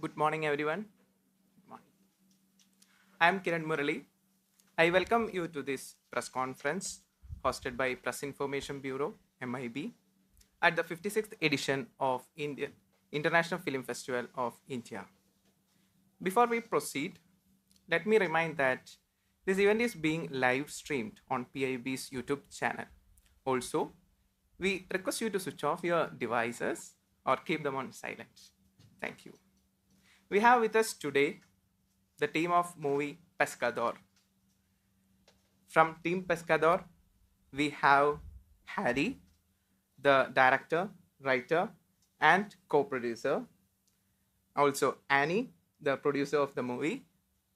Good morning, everyone. Good morning. I am Kiran Murali. I welcome you to this press conference hosted by Press Information Bureau (MIB) at the 56th edition of Indian International Film Festival of India. Before we proceed, let me remind that this event is being live streamed on PIB's YouTube channel. Also, we request you to switch off your devices or keep them on silent. Thank you. We have with us today the team of movie Pescador. From Team Pescador, we have Harry, the director, writer, and co-producer. Also Annie, the producer of the movie,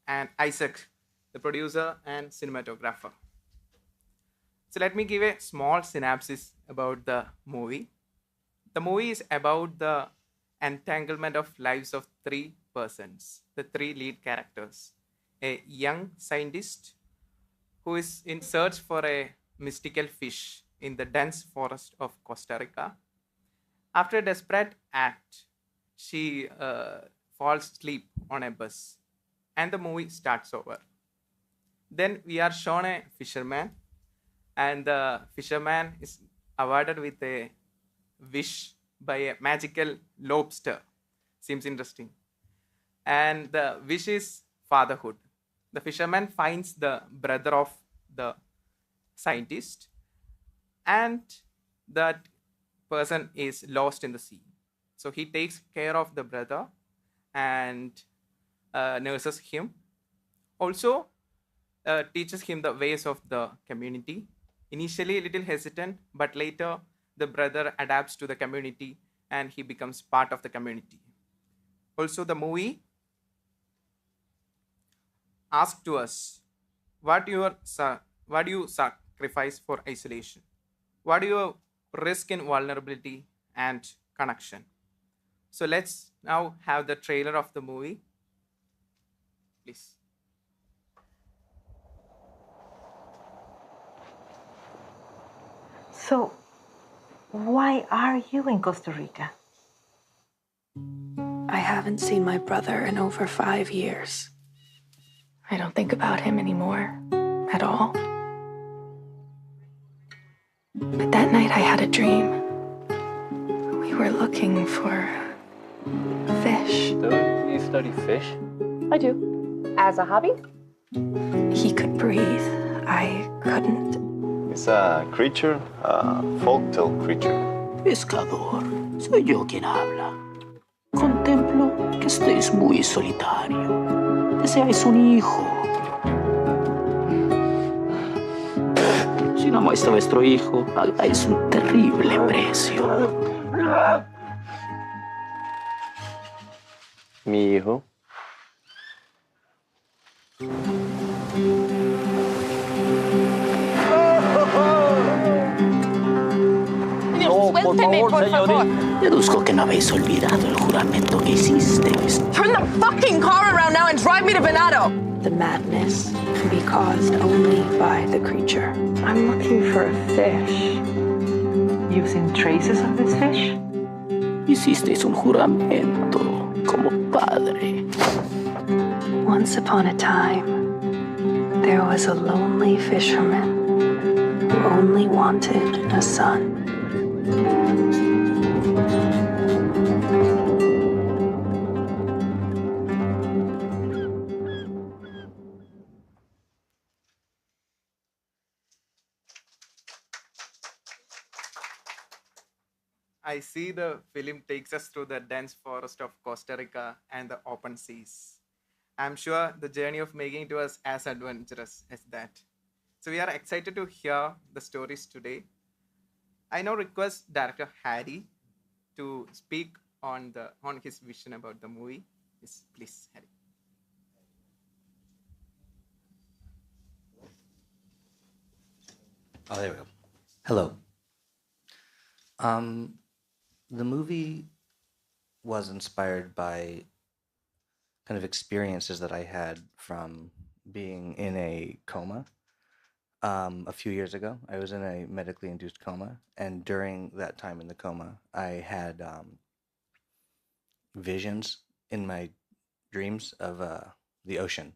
and Isaac, the producer and cinematographer. So let me give a small synopsis about the movie. The movie is about the entanglement of lives of three persons, the three lead characters. A young scientist who is in search for a mystical fish in the dense forest of Costa Rica. After a desperate act, she falls asleep on a bus, and the movie starts over. Then we are shown a fisherman, and the fisherman is awarded with a wish by a magical lobster. Seems interesting. And the wish is fatherhood. The fisherman finds the brother of the scientist, and that person is lost in the sea. So he takes care of the brother and nurses him. Also, teaches him the ways of the community. Initially, a little hesitant, but later the brother adapts to the community and he becomes part of the community. Also, the movie asks to us, what do you sacrifice for isolation? What do you risk in vulnerability and connection? So let's now have the trailer of the movie, please. So, why are you in Costa Rica? I haven't seen my brother in over 5 years. I don't think about him anymore, at all. But that night I had a dream. We were looking for fish. Don't you study fish? I do. As a hobby? He could breathe. I couldn't. It's a creature, a folktale creature. Pescador, soy yo quien habla. Contemplo que estéis muy solitario. Deseáis un hijo. Si no amáis a vuestro hijo, pagáis un terrible precio. Mi hijo. Suélteme, por favor. Deduzco que no habéis olvidado el juramento que hicisteis. Turn the fucking car around now and drive me to Venado. The madness can be caused only by the creature. I'm looking for a fish. You've seen traces of this fish? Hicisteis un juramento como padre. Once upon a time, there was a lonely fisherman who only wanted a son. I see the film takes us through the dense forest of Costa Rica and the open seas. I'm sure the journey of making it was as adventurous as that. So we are excited to hear the stories today. I now request director Harry to speak on his vision about the movie. Yes, please, Harry. Oh, there we go. Hello. The movie was inspired by kind of experiences that I had from being in a coma a few years ago. I was in a medically induced coma, and during that time in the coma, I had visions in my dreams of the ocean,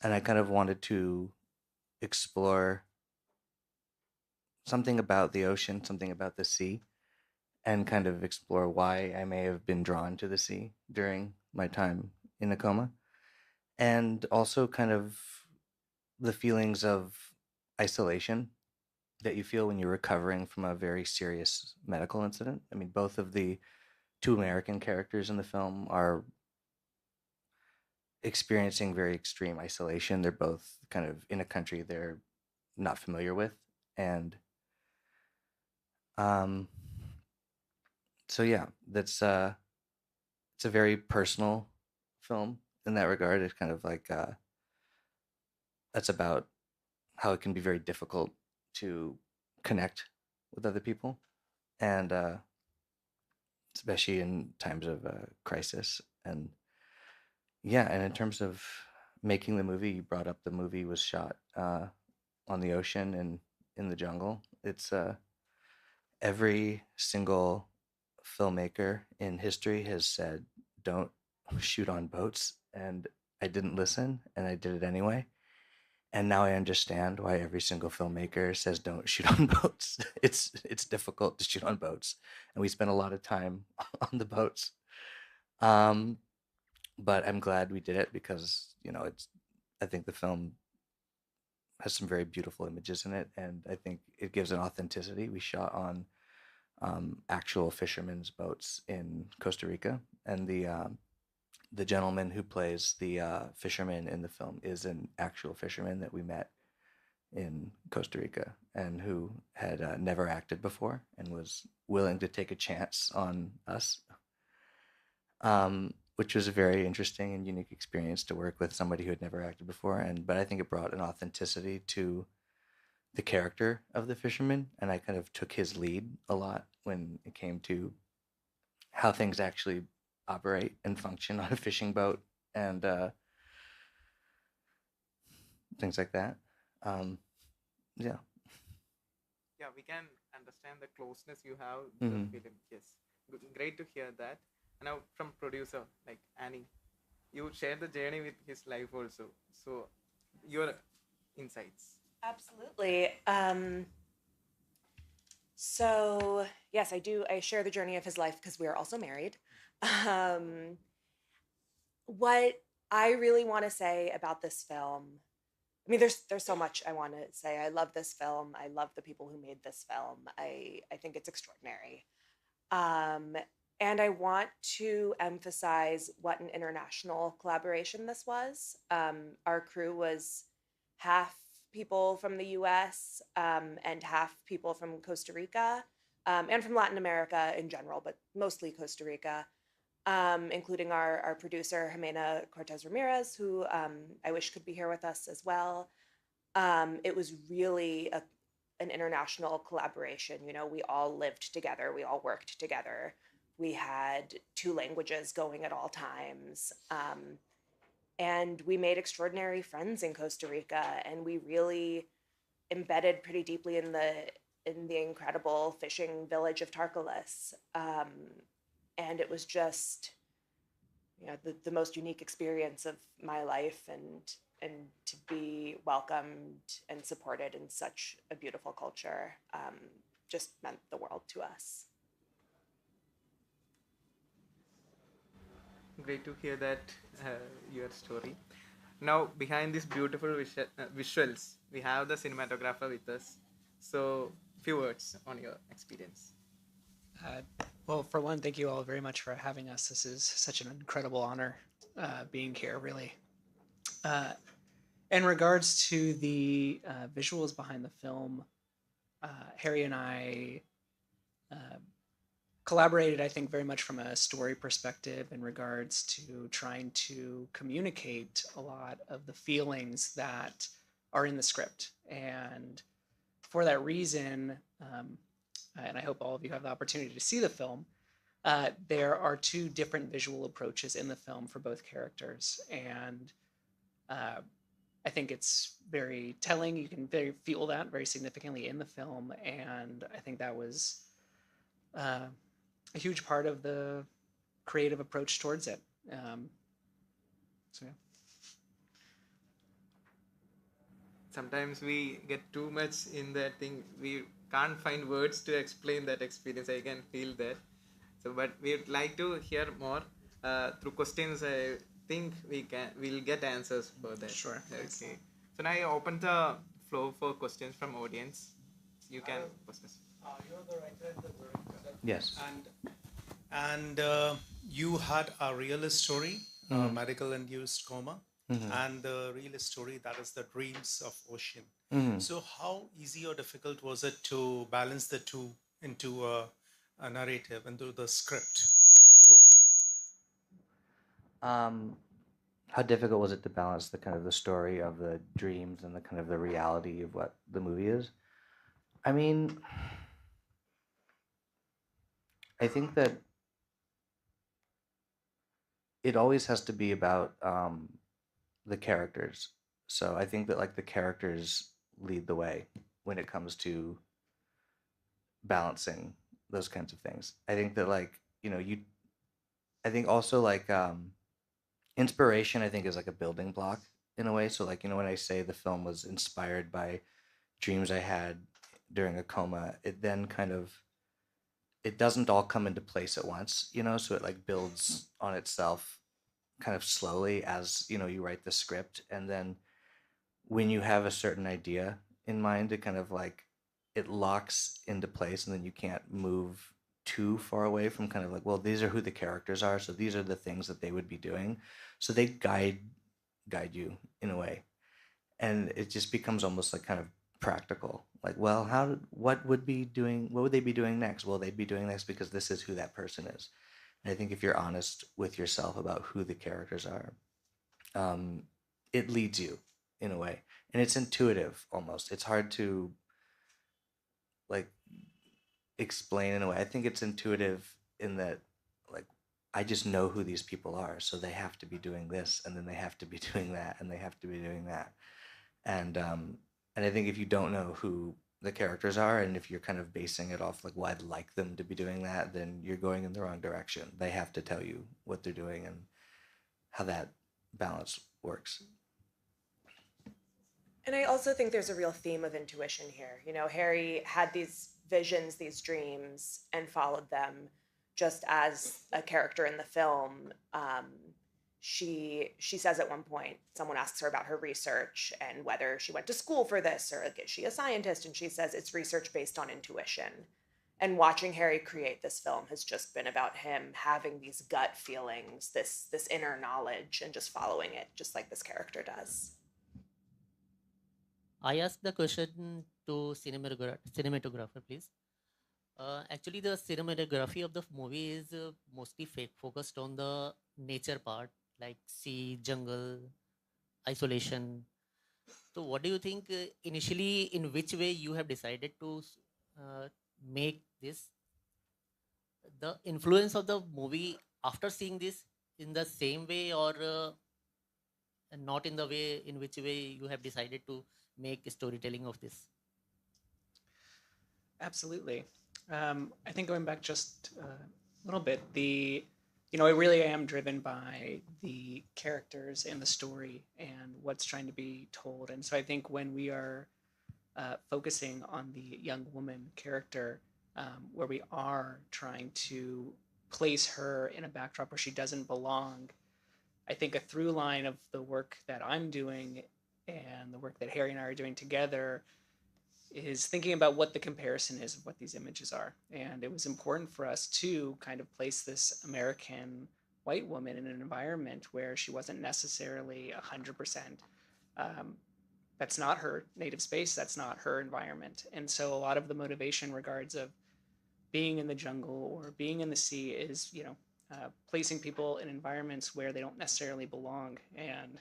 and I kind of wanted to explore something about the ocean, something about the sea, and kind of explore why I may have been drawn to the sea during my time in a coma, and also kind of the feelings of isolation that you feel when you're recovering from a very serious medical incident. I mean, both of the two American characters in the film are experiencing very extreme isolation. They're both kind of in a country they're not familiar with. And um, so, yeah, that's it's a very personal film in that regard. It's kind of like that's about how it can be very difficult to connect with other people, and especially in times of crisis. And yeah, and in terms of making the movie, you brought up the movie was shot on the ocean and in the jungle. It's every single filmmaker in history has said, don't shoot on boats. And I didn't listen and I did it anyway. And now I understand why every single filmmaker says don't shoot on boats. It's difficult to shoot on boats, and we spent a lot of time on the boats. Um, but I'm glad we did it because it's. I think the film has some very beautiful images in it, and I think it gives an authenticity. We shot on actual fishermen's boats in Costa Rica, and the gentleman who plays the fisherman in the film is an actual fisherman that we met in Costa Rica and who had never acted before and was willing to take a chance on us, which was a very interesting and unique experience to work with somebody who had never acted before. But I think it brought an authenticity to the character of the fisherman, and I kind of took his lead a lot when it came to how things actually operate and function on a fishing boat and things like that. Yeah. Yeah, we can understand the closeness you have to the film. Yes, great to hear that. And now from producer like Annie, you shared the journey with his life also. So your insights. Absolutely. So yes, I do. I share the journey of his life because we are also married. What I really want to say about this film, I mean, there's so much I want to say. I love this film. I love the people who made this film. I think it's extraordinary. And I want to emphasize what an international collaboration this was. Our crew was half people from the US and half people from Costa Rica and from Latin America in general, but mostly Costa Rica, including our producer, Jimena Cortez Ramirez, who I wish could be here with us as well. It was really an international collaboration. We all lived together. We all worked together. We had 2 languages going at all times. And we made extraordinary friends in Costa Rica, and we really embedded pretty deeply in the incredible fishing village of Tarcolis. And it was just, the most unique experience of my life, and to be welcomed and supported in such a beautiful culture just meant the world to us. Great to hear that your story. Now, behind these beautiful visuals, we have the cinematographer with us. So, few words on your experience. Well, for one, thank you all very much for having us. This is such an incredible honor being here, really. In regards to the visuals behind the film, Harry and I collaborated, I think, very much from a story perspective in regards to trying to communicate a lot of the feelings that are in the script. And for that reason, and I hope all of you have the opportunity to see the film, there are 2 different visual approaches in the film for both characters. And I think it's very telling. You can feel that very significantly in the film. And I think that was a huge part of the creative approach towards it. So yeah. Sometimes we get too much in that thing. We can't find words to explain that experience. I can feel that. So, but we'd like to hear more through questions. I think we'll get answers for that. Sure. Thanks. Okay. So now I open the floor for questions from audience. You can questions. You're the writer and the director. Yes. And you had a real story, medical induced coma, and the real story that is the dreams of ocean. So how easy or difficult was it to balance the two into a narrative, into the script? How difficult was it to balance the kind of the story of the dreams and the kind of the reality of what the movie is? I mean, I think that it always has to be about the characters. So I think that like the characters lead the way when it comes to balancing those kinds of things. I think that like, I think also like inspiration I think is like a building block in a way. So like, when I say the film was inspired by dreams I had during a coma, it then kind of, it doesn't all come into place at once, so it like builds on itself kind of slowly as, you write the script. And then when you have a certain idea in mind, it kind of like, it locks into place, and then you can't move too far away from kind of like, well, these are who the characters are, so these are the things that they would be doing. So they guide you in a way. And it just becomes almost like kind of practical. Like, well, what would they be doing next? Well, they'd be doing next because this is who that person is. And I think if you're honest with yourself about who the characters are, it leads you in a way. And it's intuitive almost. It's hard to like explain in a way. I think it's intuitive in that like I just know who these people are, so they have to be doing this, and then they have to be doing that, and they have to be doing that. And I think if you don't know who the characters are, and if you're kind of basing it off like, well, I'd like them to be doing that, then you're going in the wrong direction. They have to tell you what they're doing and how that balance works. And I also think there's a real theme of intuition here. Harry had these visions, these dreams, and followed them just as a character in the film. She says at one point, someone asks her about her research and whether she went to school for this or like, is she a scientist? And she says it's research based on intuition. And watching Harry create this film has just been about him having these gut feelings, this inner knowledge, and just following it, just like this character does. I asked the question to cinematographer, please. Actually, the cinematography of the movie is mostly focused on the nature part, like sea, jungle, isolation. So, what do you think initially, in which way you have decided to make this? The influence of the movie after seeing this in the same way, or not in the way in which way you have decided to make storytelling of this? Absolutely. I think going back just a little bit, I really am driven by the characters and the story and what's trying to be told. And so I think when we are focusing on the young woman character, where we are trying to place her in a backdrop where she doesn't belong, I think a through line of the work that I'm doing and the work that Harry and I are doing together is thinking about what the comparison is of what these images are. And it was important for us to kind of place this American white woman in an environment where she wasn't necessarily 100%. That's not her native space. That's not her environment. And so a lot of the motivation regards of being in the jungle or being in the sea is, placing people in environments where they don't necessarily belong. And,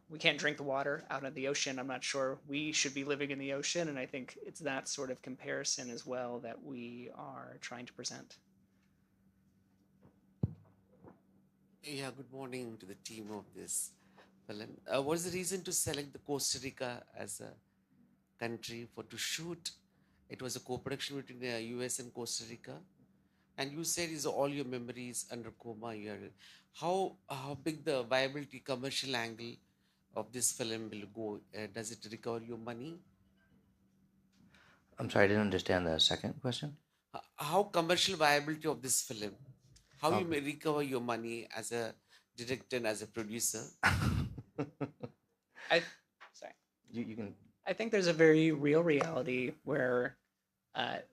we can't drink the water out of the ocean. I'm not sure we should be living in the ocean. And I think it's that sort of comparison as well that we are trying to present. Yeah, good morning to the team of this film. What is the reason to select the Costa Rica as a country to shoot? It was a co-production between the US and Costa Rica. and you said is all your memories under coma. How big the viability commercial angle of this film will go? Does it recover your money? I'm sorry, I didn't understand the second question. How commercial viability of this film? How you Oh. may recover your money as a director and as a producer? Sorry. You can. I think there's a very real reality where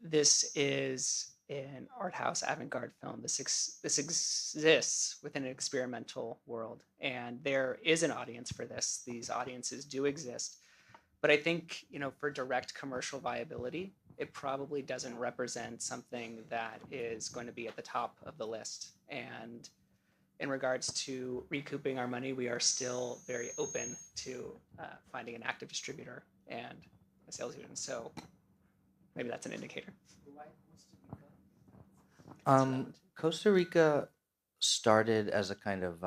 this is an art house avant-garde film. This exists within an experimental world, and there is an audience for this. These audiences do exist, but I think for direct commercial viability, it probably doesn't represent something that is going to be at the top of the list. And in regards to recouping our money, we are still very open to finding an active distributor and a sales agent. So maybe that's an indicator. Costa Rica started as a kind of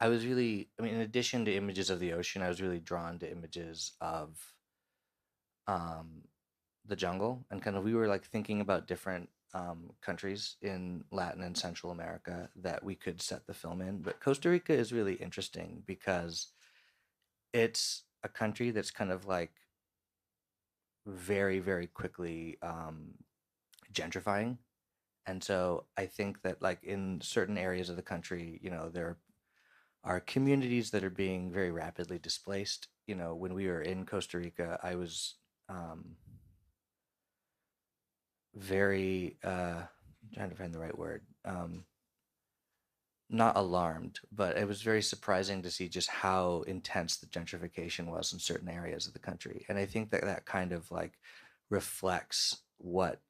in addition to images of the ocean, I was really drawn to images of the jungle, and kind of we were like thinking about different countries in Latin and Central America that we could set the film in. But Costa Rica is really interesting because it's a country that's kind of like very, very quickly gentrifying. And so I think that like in certain areas of the country, there are communities that are being very rapidly displaced. When we were in Costa Rica, I was very trying to find the right word, not alarmed, but it was very surprising to see just how intense the gentrification was in certain areas of the country. And I think that that kind of like reflects what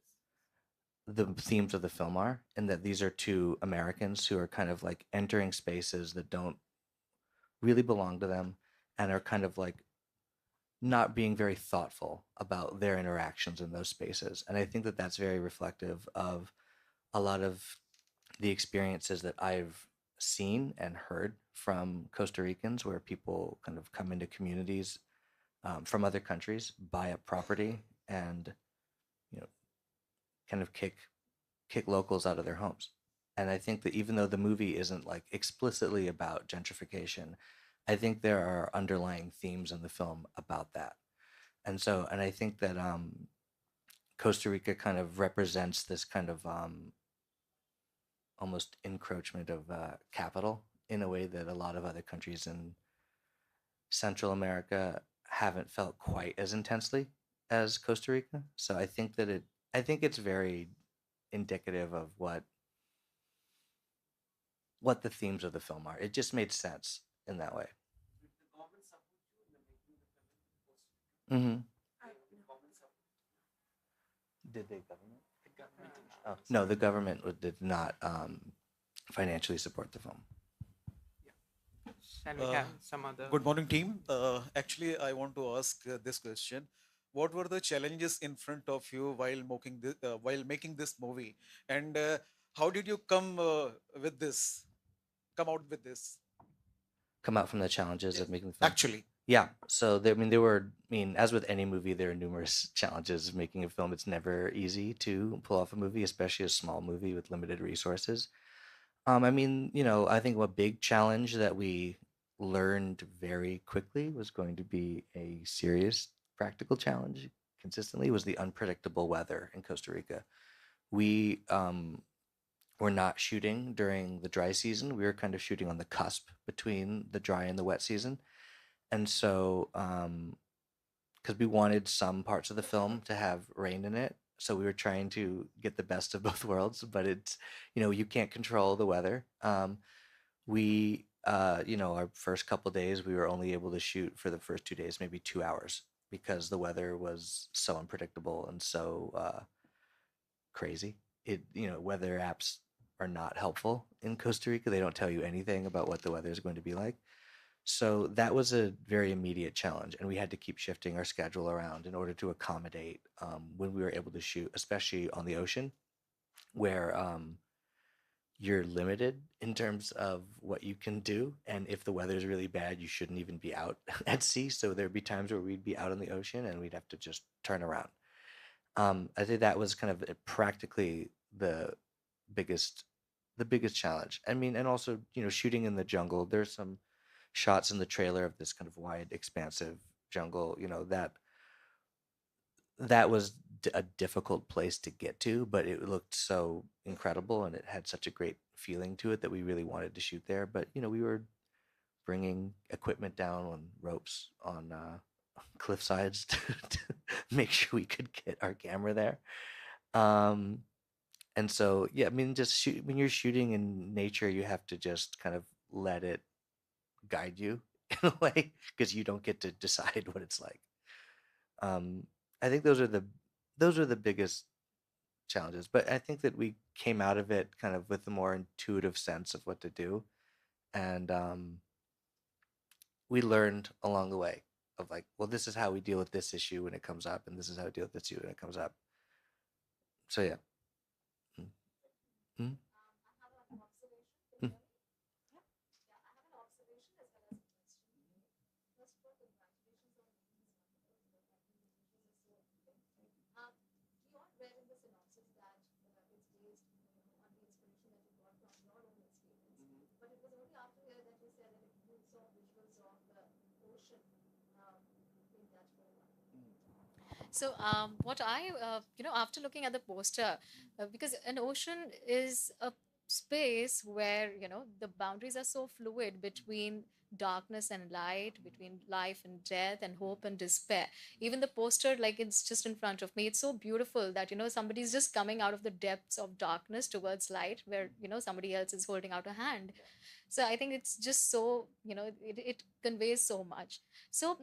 the themes of the film are, and that these are two Americans who are kind of like entering spaces that don't really belong to them and are kind of like not being very thoughtful about their interactions in those spaces. And I think that that's very reflective of a lot of the experiences that I've seen and heard from Costa Ricans, where people kind of come into communities from other countries, buy up property, and kind of kick locals out of their homes. And I think that even though the movie isn't like explicitly about gentrification, I think there are underlying themes in the film about that. And I think that Costa Rica kind of represents this kind of almost encroachment of capital in a way that a lot of other countries in Central America haven't felt quite as intensely as Costa Rica. So I think that it's very indicative of what the themes of the film are. It just made sense in that way. Mm-hmm. Did the government? Oh, no, the government did not financially support the film. Shall we have some other? Good morning, team. Actually, I want to ask this question: what were the challenges in front of you while making this movie, and how did you come out with this? Come out from the challenges of making the film. Actually, yeah. So there were. As with any movie, there are numerous challenges of making a film. It's never easy to pull off a movie, especially a small movie with limited resources. I think a big challenge that we learned very quickly was going to be a serious practical challenge consistently, was the unpredictable weather in Costa Rica. We were not shooting during the dry season. We were kind of shooting on the cusp between the dry and the wet season. And so, because we wanted some parts of the film to have rain in it, so we were trying to get the best of both worlds, but it's, you can't control the weather. Our first couple days, we were only able to shoot for the first 2 days, maybe 2 hours, because the weather was so unpredictable and so crazy. Weather apps are not helpful in Costa Rica. They don't tell you anything about what the weather is going to be like. So that was a very immediate challenge, and we had to keep shifting our schedule around in order to accommodate when we were able to shoot, especially on the ocean, where you're limited in terms of what you can do. And if the weather is really bad, you shouldn't even be out at sea. So there'd be times where we'd be out on the ocean and we'd have to just turn around. I think that was kind of practically the biggest the biggest challenge. I mean, and also, shooting in the jungle. There's some shots in the trailer of this kind of wide, expansive jungle. That was a difficult place to get to, but it looked so incredible and it had such a great feeling to it that we really wanted to shoot there. But we were bringing equipment down on ropes on cliff sides to make sure we could get our camera there. And so, yeah, I mean, when you're shooting in nature, you have to just kind of let it guide you in a way, because you don't get to decide what it's like. I think those are the biggest challenges, but I think that we came out of it kind of with a more intuitive sense of what to do, and we learned along the way of like, well, this is how we deal with this issue when it comes up, and this is how we deal with this issue when it comes up. So yeah. Mm-hmm. So, what after looking at the poster, because an ocean is a space where, the boundaries are so fluid between darkness and light, between life and death, and hope and despair. Even the poster, like it's just in front of me, it's so beautiful that, somebody's just coming out of the depths of darkness towards light, where, somebody else is holding out a hand. So I think it's just so, it conveys so much. So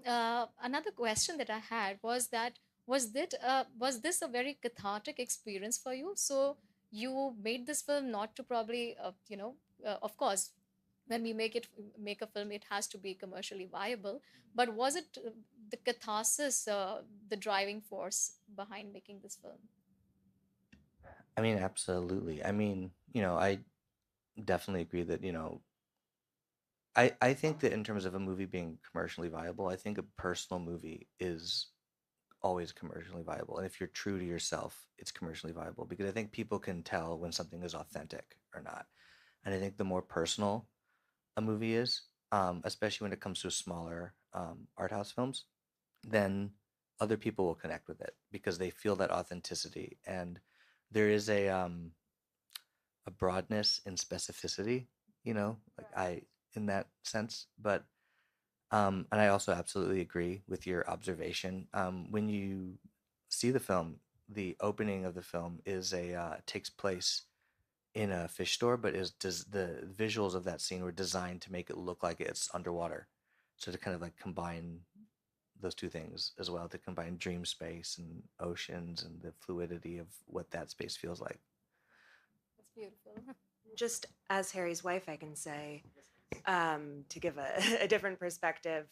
another question that I had was that, was this a very cathartic experience for you? So you made this film not to probably, of course, when we make a film, it has to be commercially viable. But was it the catharsis, the driving force behind making this film? I mean, absolutely. I mean, I definitely agree that, I think that in terms of a movie being commercially viable, I think a personal movie is always commercially viable. And if you're true to yourself, it's commercially viable, because I think people can tell when something is authentic or not. And I think the more personal a movie is, especially when it comes to smaller art house films, then other people will connect with it because they feel that authenticity. And there is a broadness in specificity, in that sense. But and I also absolutely agree with your observation. When you see the film, the opening of the film takes place in a fish store, but the visuals of that scene were designed to make it look like it's underwater. So to kind of like combine those two things as well, to combine dream space and oceans and the fluidity of what that space feels like. That's beautiful. Just as Harry's wife, I can say, to give a different perspective,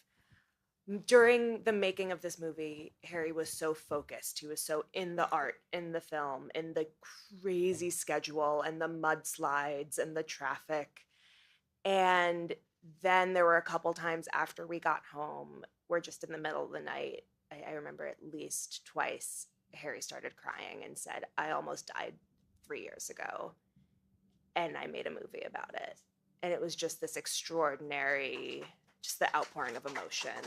during the making of this movie, Harry was so focused. He was so in the art, in the film, in the crazy schedule and the mudslides and the traffic. And then there were a couple times after we got home, we're just in the middle of the night. I remember at least twice, Harry started crying and said, I almost died 3 years ago. And I made a movie about it. And it was just this extraordinary, just the outpouring of emotion.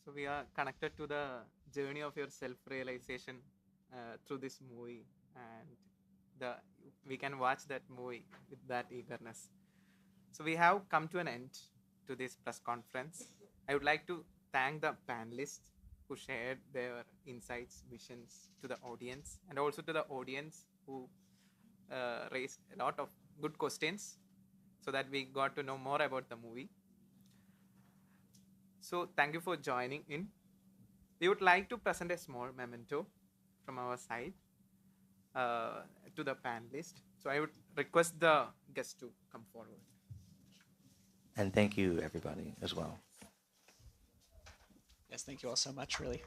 So we are connected to the journey of your self-realization through this movie, and we can watch that movie with that eagerness. So we have come to an end to this press conference. I would like to thank the panelists who shared their insights, visions to the audience, and also to the audience who raised a lot of good questions so that we got to know more about the movie. So thank you for joining in. We would like to present a small memento from our side to the panelists. So I would request the guests to come forward. And thank you, everybody, as well. Yes, thank you all so much, really.